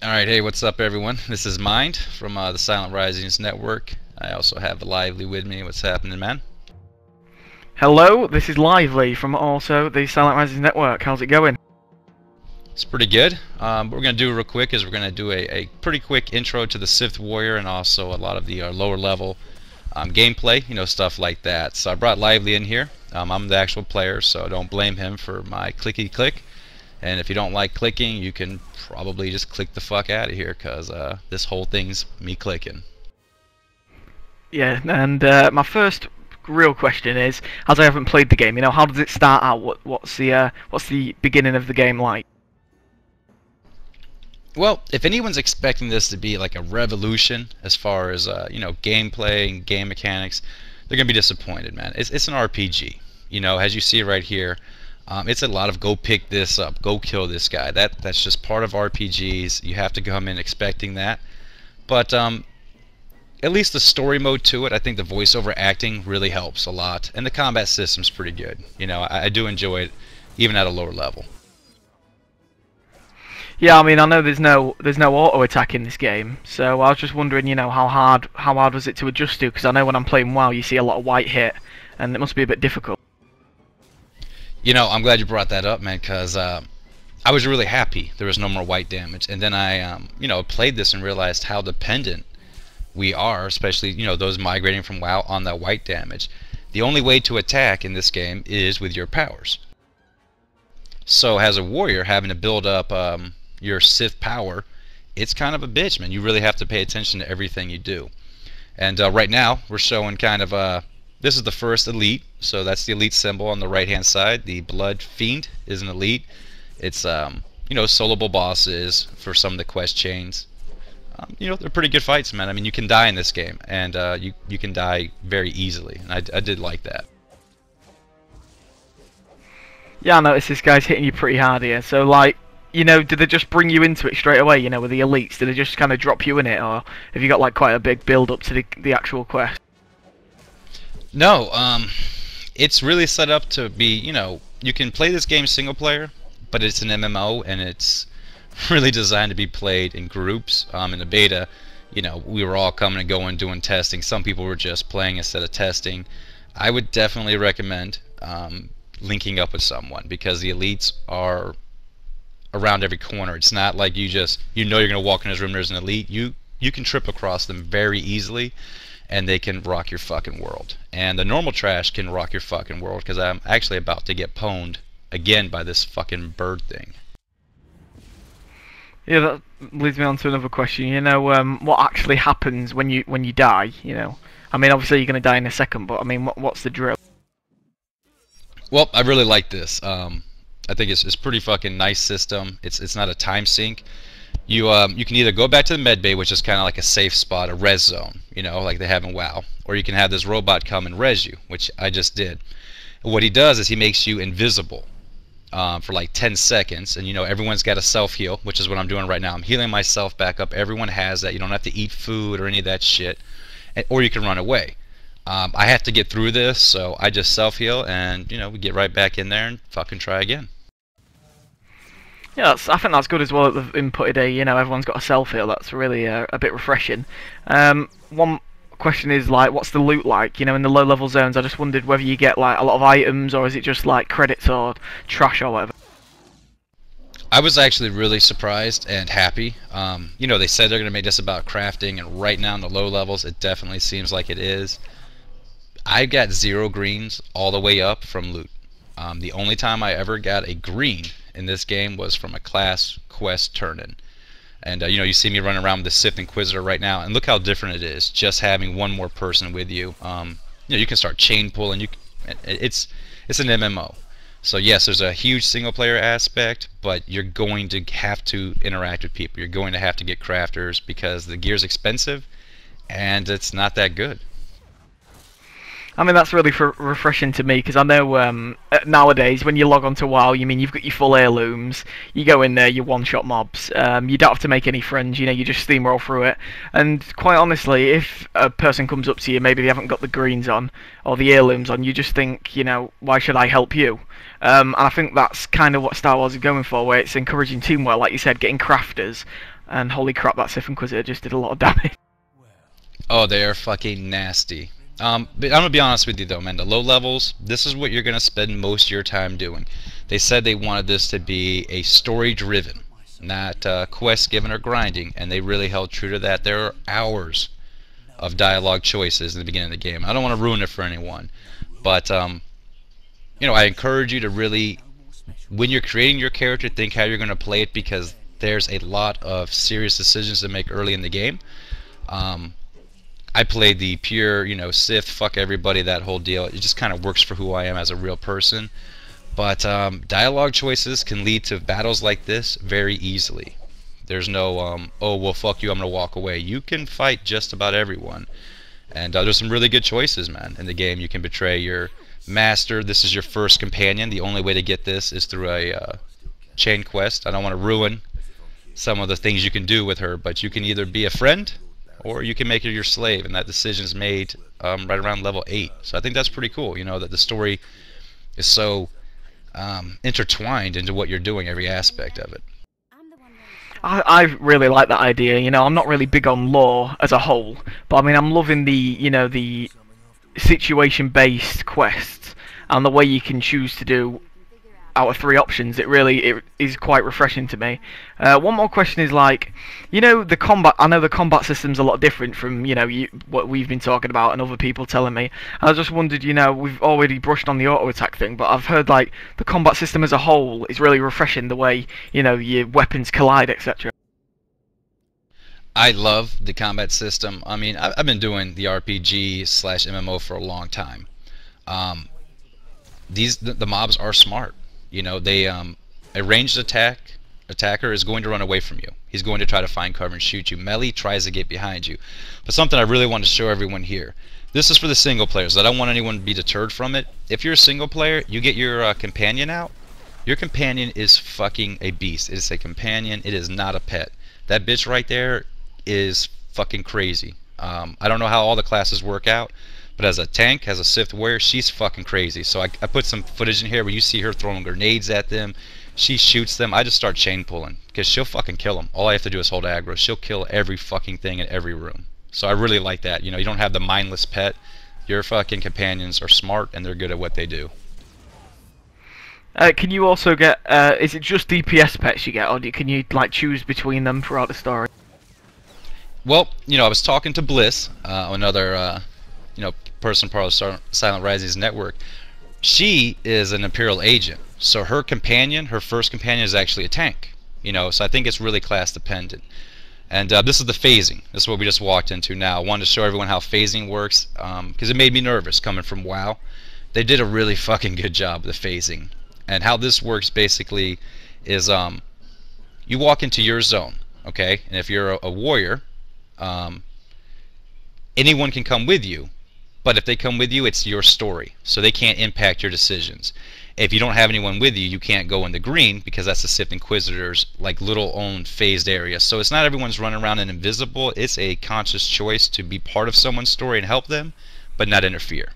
Alright, hey, what's up everyone? This is Mind from the SilentRisings network. I also have Lively with me. What's happening, man? Hello, this is Lively from also the SilentRisings network. How's it going? It's pretty good. What we're going to do real quick is we're going to do a pretty quick intro to the Sith Warrior and also a lot of the lower level gameplay, stuff like that. So I brought Lively in here. I'm the actual player, so don't blame him for my clicky click. And if you don't like clicking, you can probably just click the fuck out of here, because this whole thing's me clicking. Yeah, and my first real question is, as I haven't played the game, how does it start out? What's the beginning of the game like? Well, if anyone's expecting this to be like a revolution as far as gameplay and game mechanics, they're gonna be disappointed, man. It's an RPG. As you see right here, it's a lot of go pick this up, go kill this guy. That's just part of RPGs. You have to come in expecting that. But at least the story mode to it, I think the voiceover acting really helps a lot, and the combat system's pretty good. I do enjoy it, even at a lower level. Yeah, I mean, I know there's no auto attack in this game, so I was just wondering, how hard was it to adjust to? Because I know when I'm playing WoW, you see a lot of white hit, and it must be a bit difficult. I'm glad you brought that up, man, because I was really happy there was no more white damage, and then I played this and realized how dependent we are, especially those migrating from WoW, on that white damage. The only way to attack in this game is with your powers. So as a warrior, having to build up your Sith power, it's kind of a bitch, man. You really have to pay attention to everything you do. And right now we're showing kind of this is the first elite, so that's the elite symbol on the right hand side. The Blood Fiend is an elite. It's soloable bosses for some of the quest chains. They're pretty good fights, man. I mean, you can die in this game, and you can die very easily, and I did like that. Yeah, I noticed this guy's hitting you pretty hard here. So, like, did they just bring you into it straight away? With the elites, did they just kind of drop you in it, or have you got like quite a big build up to the actual quest? No, it's really set up to be, you can play this game single player, but it's an MMO, and it's really designed to be played in groups. In the beta, we were all coming and going, doing testing. Some people were just playing instead of testing. I would definitely recommend linking up with someone, because the elites are around every corner. It's not like you're going to walk in this room, there's an elite. You can trip across them very easily, and they can rock your fucking world. And the normal trash can rock your fucking world, because I'm actually about to get pwned again by this fucking bird thing. Yeah, that leads me on to another question. What actually happens when you die? I mean, obviously you're going to die in a second, but I mean, what's the drill? Well, I really like this. I think it's pretty fucking nice system. It's not a time sink. You can either go back to the med bay, which is kind of like a safe spot, a res zone, like they have in WoW, or you can have this robot come and res you, which I just did. And what he does is he makes you invisible for like 10 seconds, and everyone's got a self heal, which is what I'm doing right now. I'm healing myself back up. Everyone has that. You don't have to eat food or any of that shit, or you can run away. I have to get through this, so I just self heal, and we get right back in there and fucking try again. Yeah, I think that's good as well that they've inputted everyone's got a self heal. That's really a bit refreshing. One question is, like, what's the loot like? In the low level zones, I just wondered whether you get like a lot of items, or is it just like credits or trash or whatever? I was actually really surprised and happy. They said they're going to make this about crafting, and right now in the low levels, it definitely seems like it is. I got 0 greens all the way up from loot. The only time I ever got a green in this game was from a class quest turn-in. And you see me running around with the Sith Inquisitor right now, and look how different it is just having one more person with you. You can start chain pulling. It's an MMO. So yes, there's a huge single player aspect, but you're going to have to interact with people. You're going to have to get crafters, because the gear's expensive and it's not that good. I mean, that's really refreshing to me, because I know nowadays when you log on to WoW, you've got your full heirlooms, you go in there, you one-shot mobs, you don't have to make any friends, you just steamroll through it. And quite honestly, if a person comes up to you, maybe they haven't got the greens on, or the heirlooms on, you just think, why should I help you? And I think that's kind of what Star Wars is going for, where it's encouraging teamwork, like you said, getting crafters. and holy crap, that Sith Inquisitor just did a lot of damage. Oh, they are fucking nasty. But I'm gonna be honest with you though, man. The low levels, this is what you're gonna spend most of your time doing. They said they wanted this to be a story-driven, not quest-given or grinding, and they really held true to that. There are hours of dialogue choices in the beginning of the game. I don't want to ruin it for anyone, but you know, I encourage you to really, when you're creating your character, think how you're gonna play it, because there's a lot of serious decisions to make early in the game. I played the pure, you know, Sith, fuck everybody, that whole deal. It just kind of works for who I am as a real person. But dialogue choices can lead to battles like this very easily. There's no, oh, well, fuck you, I'm going to walk away. You can fight just about everyone. And there's some really good choices, man, in the game. You can betray your master. This is your first companion. The only way to get this is through a chain quest. I don't want to ruin some of the things you can do with her, but you can either be a friend or you can make her your slave, and that decision is made right around level 8. So I think that's pretty cool, you know, that the story is so intertwined into what you're doing, every aspect of it. I really like that idea. You know, I'm not really big on lore as a whole, but I mean, I'm loving the, you know, the situation-based quests and the way you can choose to do out of 3 options. It is quite refreshing to me. One more question is, like, you know, the combat. I know the combat system's a lot different from, you know, what we've been talking about and other people telling me. I just wondered, you know, we've already brushed on the auto attack thing, but I've heard like the combat system as a whole is really refreshing. The way, you know, your weapons collide, etc. I love the combat system. I mean, I've been doing the RPG/MMO for a long time. The mobs are smart. You know, they a ranged attacker is going to run away from you. He's going to try to find cover and shoot you. Melee tries to get behind you. But something I really want to show everyone here. This is for the single players. I don't want anyone to be deterred from it. If you're a single player, you get your companion out. Your companion is fucking a beast. It is a companion. It is not a pet. That bitch right there is fucking crazy. I don't know how all the classes work out, but as a tank, as a Sith Warrior, she's fucking crazy. So I put some footage in here where you see her throwing grenades at them. She shoots them. I just start chain pulling, because she'll fucking kill them. All I have to do is hold aggro. She'll kill every fucking thing in every room. So I really like that. You know, you don't have the mindless pet. Your fucking companions are smart, and they're good at what they do. Can you also get, is it just DPS pets you get, or can you, like, choose between them throughout the story? Well, you know, I was talking to Bliss, another, you know, person part of the SilentRisings network. She is an Imperial agent, so her companion, her first companion, is actually a tank. You know, so I think it's really class dependent. And this is the phasing. This is what we just walked into now. I wanted to show everyone how phasing works, because it made me nervous coming from WoW. They did a really fucking good job of the phasing. And how this works basically is you walk into your zone, okay? And if you're a warrior, anyone can come with you, but if they come with you, it's your story, so they can't impact your decisions. If you don't have anyone with you, you can't go in the green, because that's the Sith Inquisitor's like little own phased area. So it's not everyone's running around and invisible. It's a conscious choice to be part of someone's story and help them, but not interfere.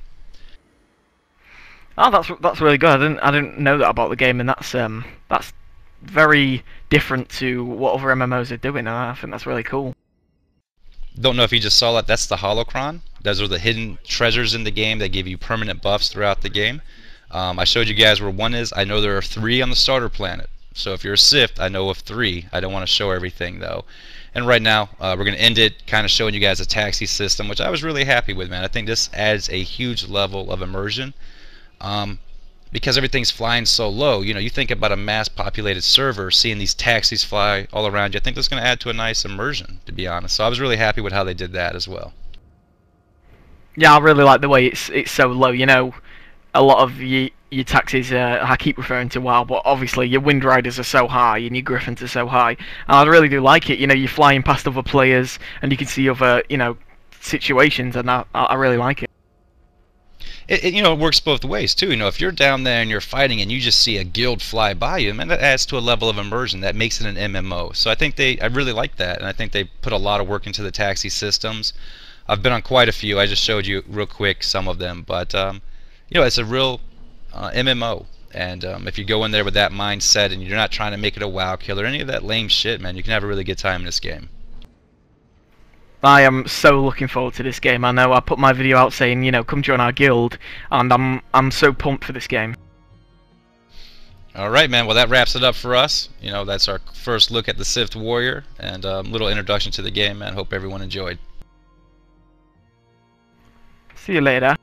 Oh, that's really good. I didn't know that about the game, and that's very different to what other MMOs are doing, and I think that's really cool. Don't know if you just saw that. That's the holocron. Those are the hidden treasures in the game that give you permanent buffs throughout the game. I showed you guys where one is. I know there are 3 on the starter planet. So if you're a Sith, I know of 3. I don't want to show everything though. And right now, we're going to end it kind of showing you guys a taxi system, which I was really happy with, man. I think this adds a huge level of immersion. Because everything's flying so low, you know, you think about a mass populated server, seeing these taxis fly all around you, I think that's going to add to a nice immersion, to be honest. So I was really happy with how they did that as well. Yeah, I really like the way it's so low. You know, a lot of your taxis, I keep referring to WoW, but obviously your Wind Riders are so high and your Griffins are so high. And I really do like it. You know, you're flying past other players and you can see other, you know, situations, and I really like it. You know, it works both ways too. You know, if you're down there and you're fighting and you just see a guild fly by you, man, that adds to a level of immersion that makes it an MMO. So I think I really like that, and I think they put a lot of work into the taxi systems. I've been on quite a few. I just showed you real quick some of them, but you know, it's a real MMO, And if you go in there with that mindset and you're not trying to make it a WoW kill or any of that lame shit, man, you can have a really good time in this game. I am so looking forward to this game. I know I put my video out saying, you know, come join our guild, and I'm so pumped for this game. Alright, man, well that wraps it up for us. You know, that's our first look at the Sith Warrior and a little introduction to the game, man. Hope everyone enjoyed. See you later.